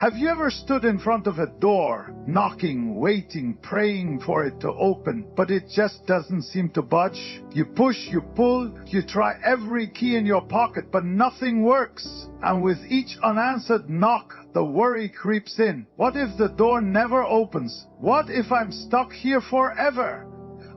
Have you ever stood in front of a door, knocking, waiting, praying for it to open, but it just doesn't seem to budge? You push, you pull, you try every key in your pocket, but nothing works. And with each unanswered knock, the worry creeps in. What if the door never opens? What if I'm stuck here forever?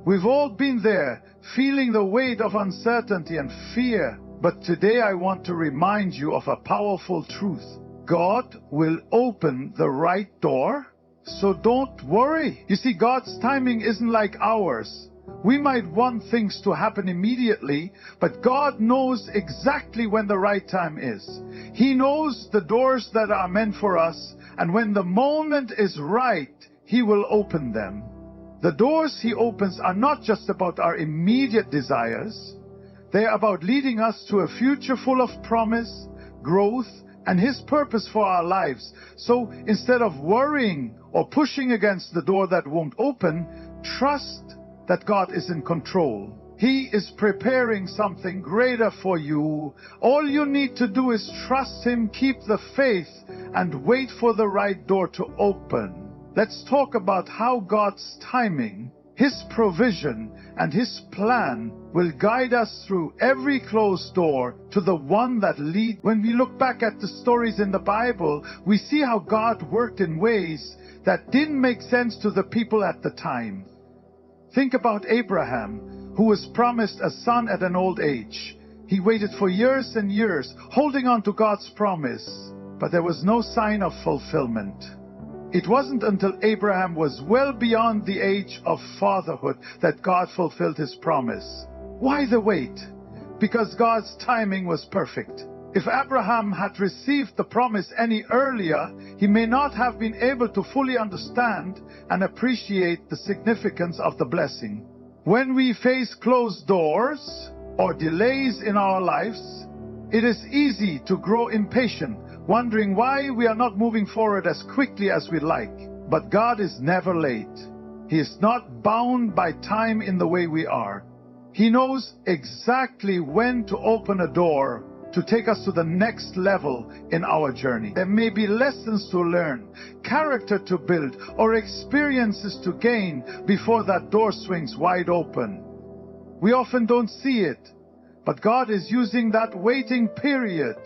We've all been there, feeling the weight of uncertainty and fear. But today I want to remind you of a powerful truth. God will open the right door, so don't worry. You see, God's timing isn't like ours. We might want things to happen immediately, but God knows exactly when the right time is. He knows the doors that are meant for us, and when the moment is right, He will open them. The doors He opens are not just about our immediate desires. They are about leading us to a future full of promise, growth, and His purpose for our lives. So instead of worrying or pushing against the door that won't open, trust that God is in control. He is preparing something greater for you. All you need to do is trust Him, keep the faith, and wait for the right door to open. Let's talk about how God's timing, His provision, and His plan will guide us through every closed door to the one that leads. When we look back at the stories in the Bible, we see how God worked in ways that didn't make sense to the people at the time. Think about Abraham, who was promised a son at an old age. He waited for years and years, holding on to God's promise, but there was no sign of fulfillment. It wasn't until Abraham was well beyond the age of fatherhood that God fulfilled His promise. Why the wait? Because God's timing was perfect. If Abraham had received the promise any earlier, he may not have been able to fully understand and appreciate the significance of the blessing. When we face closed doors or delays in our lives, it is easy to grow impatient, wondering why we are not moving forward as quickly as we'd like. But God is never late. He is not bound by time in the way we are. He knows exactly when to open a door to take us to the next level in our journey. There may be lessons to learn, character to build, or experiences to gain before that door swings wide open. We often don't see it, but God is using that waiting period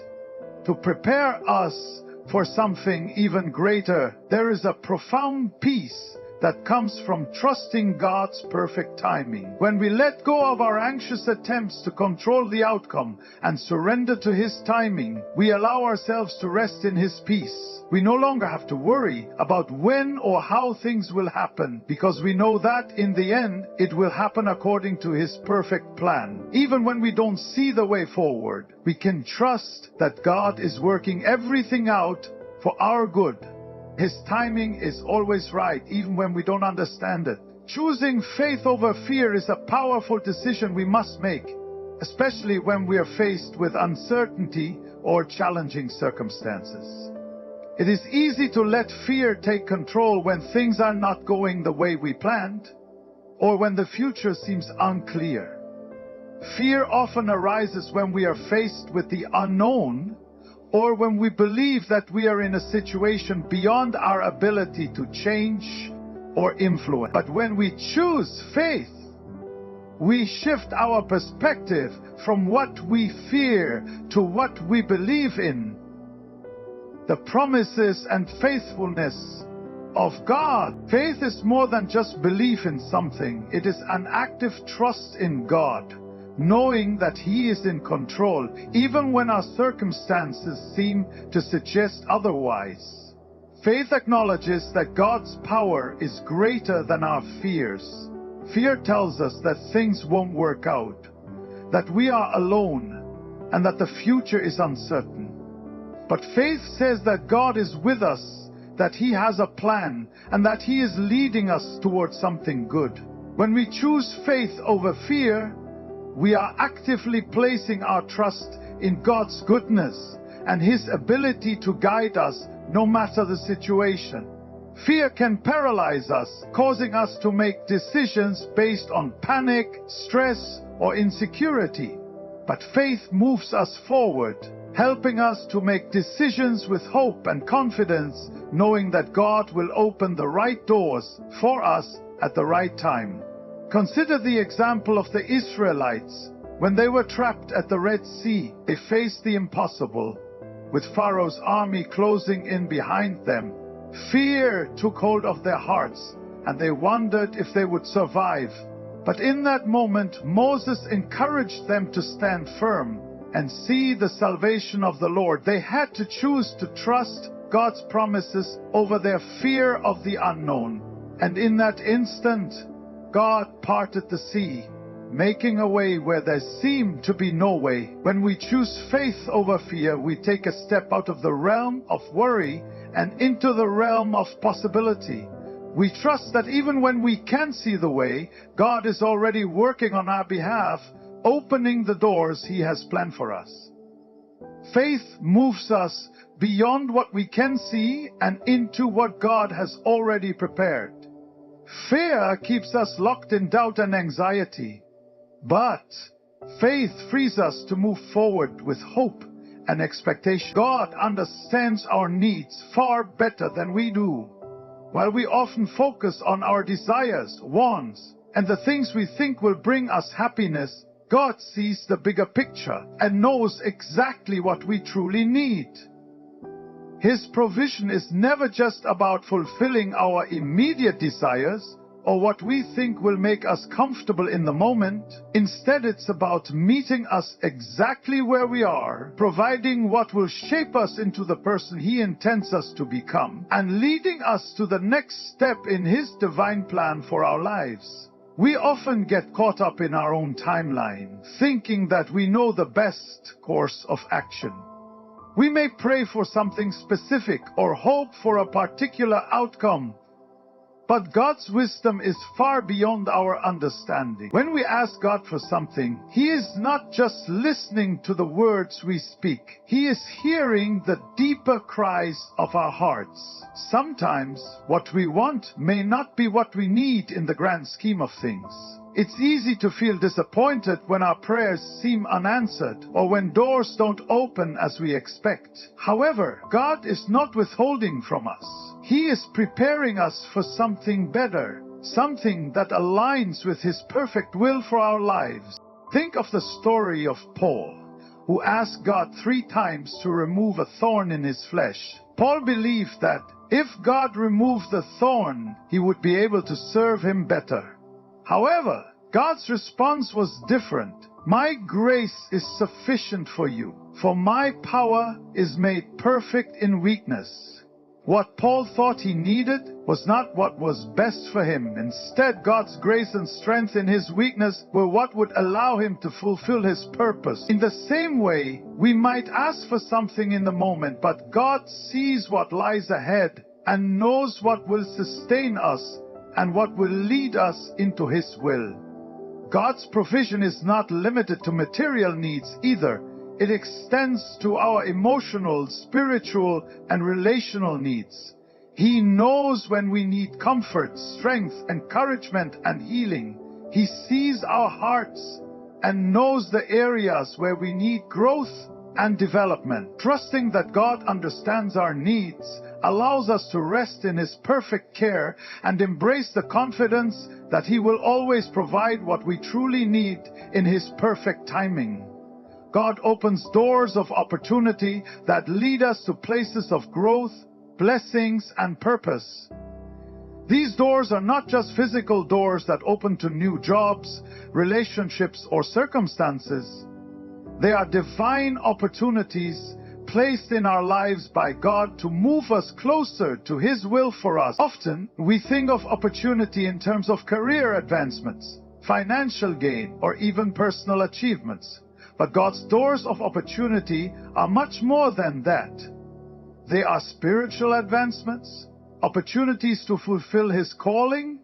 to prepare us for something even greater. There is a profound peace that comes from trusting God's perfect timing. When we let go of our anxious attempts to control the outcome and surrender to His timing, we allow ourselves to rest in His peace. We no longer have to worry about when or how things will happen, because we know that in the end, it will happen according to His perfect plan. Even when we don't see the way forward, we can trust that God is working everything out for our good. His timing is always right, even when we don't understand it. Choosing faith over fear is a powerful decision we must make, especially when we are faced with uncertainty or challenging circumstances. It is easy to let fear take control when things are not going the way we planned, or when the future seems unclear. Fear often arises when we are faced with the unknown, or when we believe that we are in a situation beyond our ability to change or influence. But when we choose faith, we shift our perspective from what we fear to what we believe in. The promises and faithfulness of God. Faith is more than just belief in something. It is an active trust in God, knowing that He is in control, even when our circumstances seem to suggest otherwise. Faith acknowledges that God's power is greater than our fears. Fear tells us that things won't work out, that we are alone, and that the future is uncertain. But faith says that God is with us, that He has a plan, and that He is leading us towards something good. When we choose faith over fear, we are actively placing our trust in God's goodness and His ability to guide us no matter the situation. Fear can paralyze us, causing us to make decisions based on panic, stress, or insecurity. But faith moves us forward. helping us to make decisions with hope and confidence, knowing that God will open the right doors for us at the right time. Consider the example of the Israelites. When they were trapped at the Red Sea, they faced the impossible. With Pharaoh's army closing in behind them, fear took hold of their hearts, and they wondered if they would survive. But in that moment, Moses encouraged them to stand firm and see the salvation of the Lord. They had to choose to trust God's promises over their fear of the unknown. And in that instant, God parted the sea, making a way where there seemed to be no way. When we choose faith over fear, we take a step out of the realm of worry and into the realm of possibility. We trust that even when we can't see the way, God is already working on our behalf, opening the doors He has planned for us. Faith moves us beyond what we can see and into what God has already prepared. Fear keeps us locked in doubt and anxiety, but faith frees us to move forward with hope and expectation. God understands our needs far better than we do. While we often focus on our desires, wants, and the things we think will bring us happiness, God sees the bigger picture and knows exactly what we truly need. His provision is never just about fulfilling our immediate desires or what we think will make us comfortable in the moment. Instead, it's about meeting us exactly where we are, providing what will shape us into the person He intends us to become, and leading us to the next step in His divine plan for our lives. We often get caught up in our own timeline, thinking that we know the best course of action. We may pray for something specific or hope for a particular outcome, but God's wisdom is far beyond our understanding. When we ask God for something, He is not just listening to the words we speak. He is hearing the deeper cries of our hearts. Sometimes what we want may not be what we need in the grand scheme of things. It's easy to feel disappointed when our prayers seem unanswered or when doors don't open as we expect. However, God is not withholding from us. He is preparing us for something better, something that aligns with His perfect will for our lives. Think of the story of Paul, who asked God 3 times to remove a thorn in his flesh. Paul believed that if God removed the thorn, he would be able to serve Him better. However, God's response was different. My grace is sufficient for you, for my power is made perfect in weakness. What Paul thought he needed was not what was best for him. Instead, God's grace and strength in his weakness were what would allow him to fulfill his purpose. In the same way, we might ask for something in the moment, but God sees what lies ahead and knows what will sustain us and what will lead us into His will. God's provision is not limited to material needs either. It extends to our emotional, spiritual, and relational needs. He knows when we need comfort, strength, encouragement, and healing. He sees our hearts and knows the areas where we need growth and development. Trusting that God understands our needs allows us to rest in His perfect care and embrace the confidence that He will always provide what we truly need in His perfect timing. God opens doors of opportunity that lead us to places of growth, blessings, and purpose. These doors are not just physical doors that open to new jobs, relationships, or circumstances. They are divine opportunities placed in our lives by God to move us closer to His will for us. Often, we think of opportunity in terms of career advancements, financial gain, or even personal achievements. But God's doors of opportunity are much more than that. They are spiritual advancements, opportunities to fulfill His calling,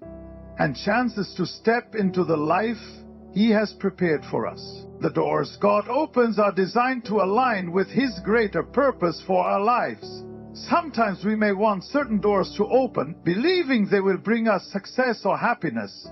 and chances to step into the life He has prepared for us. The doors God opens are designed to align with His greater purpose for our lives. Sometimes we may want certain doors to open, believing they will bring us success or happiness.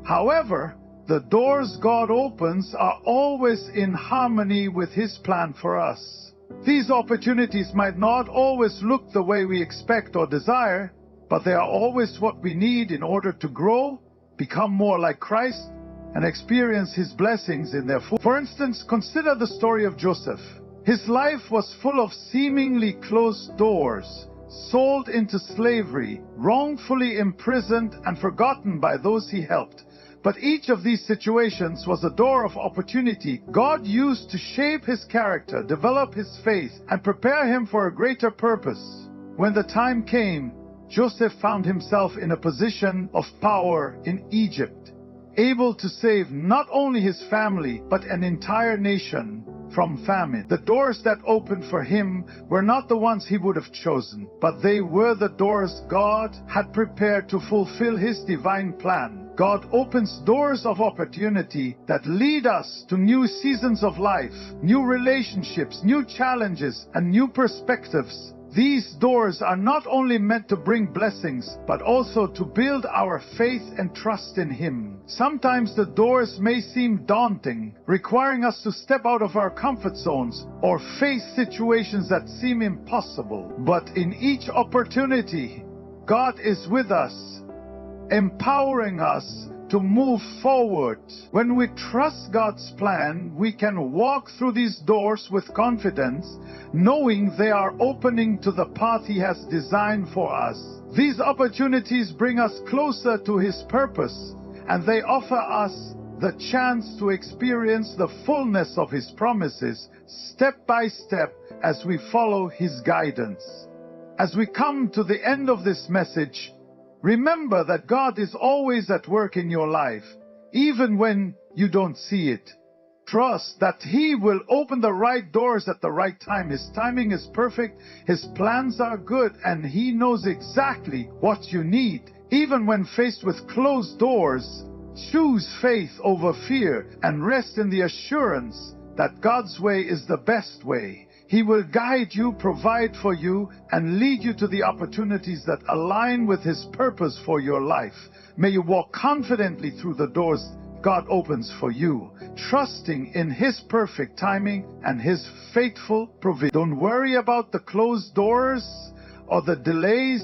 However, the doors God opens are always in harmony with His plan for us. These opportunities might not always look the way we expect or desire, but they are always what we need in order to grow, become more like Christ, and experience His blessings in their full. For instance, consider the story of Joseph. His life was full of seemingly closed doors, sold into slavery, wrongfully imprisoned and forgotten by those he helped. But each of these situations was a door of opportunity God used to shape his character, develop his faith, and prepare him for a greater purpose. When the time came, Joseph found himself in a position of power in Egypt, able to save not only his family, but an entire nation from famine. The doors that opened for him were not the ones he would have chosen, but they were the doors God had prepared to fulfill His divine plan. God opens doors of opportunity that lead us to new seasons of life, new relationships, new challenges, and new perspectives. These doors are not only meant to bring blessings, but also to build our faith and trust in Him. Sometimes the doors may seem daunting, requiring us to step out of our comfort zones or face situations that seem impossible. But in each opportunity, God is with us, empowering us to move forward. When we trust God's plan, we can walk through these doors with confidence, knowing they are opening to the path He has designed for us. These opportunities bring us closer to His purpose, and they offer us the chance to experience the fullness of His promises step by step as we follow His guidance. As we come to the end of this message, remember that God is always at work in your life, even when you don't see it. Trust that He will open the right doors at the right time. His timing is perfect, His plans are good, and He knows exactly what you need. Even when faced with closed doors, choose faith over fear and rest in the assurance that God's way is the best way. He will guide you, provide for you, and lead you to the opportunities that align with His purpose for your life. May you walk confidently through the doors God opens for you, trusting in His perfect timing and His faithful provision. Don't worry about the closed doors or the delays.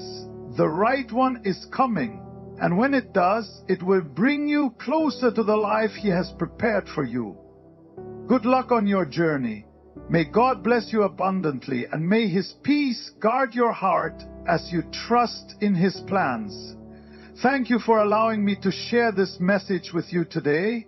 The right one is coming, and when it does, it will bring you closer to the life He has prepared for you. Good luck on your journey. May God bless you abundantly, and may His peace guard your heart as you trust in His plans. Thank you for allowing me to share this message with you today.